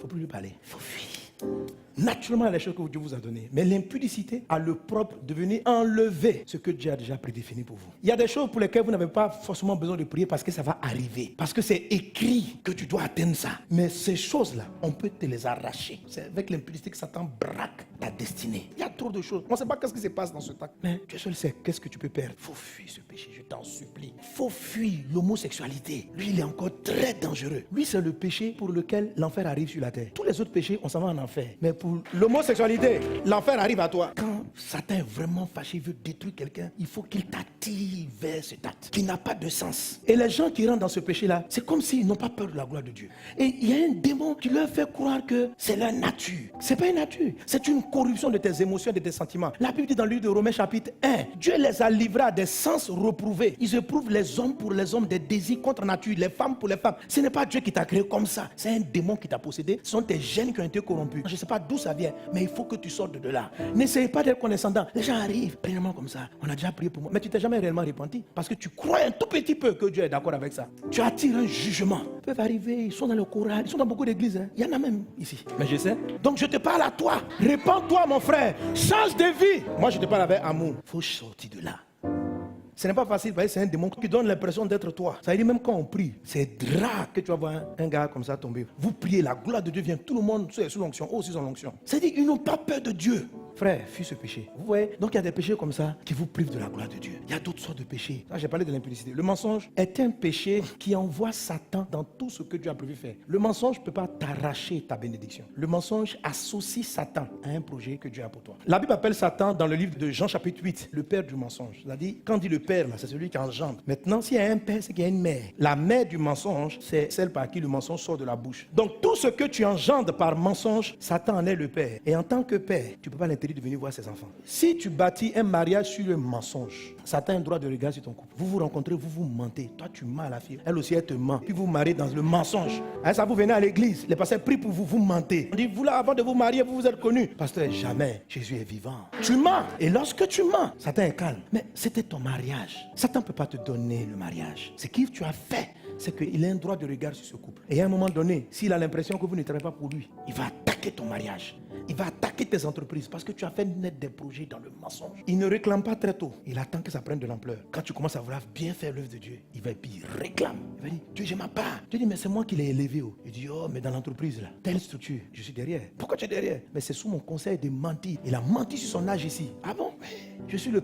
faut plus lui parler. Il faut fuir. Naturellement, les choses que Dieu vous a données. Mais l'impudicité a le propre de venir enlever ce que Dieu a déjà prédéfini pour vous. Il y a des choses pour lesquelles vous n'avez pas forcément besoin de prier parce que ça va arriver. Parce que c'est écrit que tu dois atteindre ça. Mais ces choses-là, on peut te les arracher. C'est avec l'impudicité que Satan braque ta destinée. Il y a trop de choses. On ne sait pas qu'est-ce qui se passe dans ce temps. Mais Dieu seul sait qu'est-ce que tu peux perdre. Il faut fuir ce péché, je t'en supplie. Il faut fuir l'homosexualité. Lui, il est encore très dangereux. Lui, c'est le péché pour lequel l'enfer arrive sur la terre. Tous les autres péchés, on s'en va en enfer. Mais pour l'homosexualité, l'enfer arrive à toi. Quand Satan est vraiment fâché, il veut détruire quelqu'un, il faut qu'il t'attire vers cet acte qui n'a pas de sens. Et les gens qui rentrent dans ce péché-là, c'est comme s'ils n'ont pas peur de la gloire de Dieu. Et il y a un démon qui leur fait croire que c'est leur nature. C'est pas une nature, c'est une corruption de tes émotions, de tes sentiments. La Bible dit dans le livre de Romains chapitre 1, Dieu les a livrés à des sens reprouvés. Ils éprouvent les hommes pour les hommes, des désirs contre nature, les femmes pour les femmes. Ce n'est pas Dieu qui t'a créé comme ça, c'est un démon qui t'a possédé. Ce sont tes gènes qui ont été corrompus. Je ne sais pas d'où ça vient, mais il faut que tu sortes de là. N'essayez pas d'être condescendant. Les gens arrivent pleinement comme ça. On a déjà prié pour moi, mais tu t'es jamais réellement repenti parce que tu crois un tout petit peu que Dieu est d'accord avec ça. Tu attires un jugement. Ils peuvent arriver, ils sont dans le choral, ils sont dans beaucoup d'églises. Hein. Il y en a même ici. Mais je sais. Donc je te parle à toi. Répands-toi, mon frère. Change de vie. Moi, je te parle avec amour. Il faut sortir de là. Ce n'est pas facile, parce que c'est un démon qui donne l'impression d'être toi. Ça veut dire même quand on prie, c'est rare que tu vas voir un gars comme ça tomber. Vous priez, la gloire de Dieu vient, tout le monde est sous l'onction, aussi sous l'onction. C'est-à-dire qu'ils n'ont pas peur de Dieu. Frère, fuis ce péché. Vous voyez, donc il y a des péchés comme ça qui vous privent de la gloire de Dieu. Il y a d'autres sortes de péchés. Là, j'ai parlé de l'impudicité. Le mensonge est un péché qui envoie Satan dans tout ce que Dieu a prévu faire. Le mensonge ne peut pas t'arracher ta bénédiction. Le mensonge associe Satan à un projet que Dieu a pour toi. La Bible appelle Satan dans le livre de Jean chapitre 8, le père du mensonge. C'est-à-dire, quand on dit le père, c'est celui qui engendre. Maintenant, s'il y a un père, c'est qu'il y a une mère. La mère du mensonge, c'est celle par qui le mensonge sort de la bouche. Donc, tout ce que tu engendres par mensonge, Satan en est le père. Et en tant que père, tu ne peux pas l'interdire de venir voir ses enfants. Si tu bâtis un mariage sur le mensonge, Satan a un droit de regard sur ton couple. Vous vous rencontrez, vous vous mentez. Toi, tu mens à la fille. Elle aussi, elle te ment. Puis vous vous mariez dans le mensonge. Hein, ça, vous venez à l'église. Les pasteurs prient pour vous, vous mentez. On dit, vous là, avant de vous marier, vous vous êtes connus. Pasteur, jamais. Jésus est vivant. Tu mens. Et lorsque tu mens, Satan est calme. Mais c'était ton mariage. Satan ne peut pas te donner le mariage. Ce que tu as fait, c'est qu'il a un droit de regard sur ce couple. Et à un moment donné, s'il a l'impression que vous ne travaillez pas pour lui, il va attaquer ton mariage. Il va attaquer tes entreprises parce que tu as fait naître des projets dans le mensonge. Il ne réclame pas très tôt. Il attend que ça prenne de l'ampleur. Quand tu commences à vouloir bien faire l'œuvre de Dieu, il va et puis il réclame. Il va dire, Dieu, je ma part. Dieu dit, mais c'est moi qui l'ai élevé. Oh. Il dit, oh, mais dans l'entreprise, là, telle structure, je suis derrière. Pourquoi tu es derrière? Mais c'est sous mon conseil de mentir. Il a menti sur son âge ici. Ah bon? Je suis le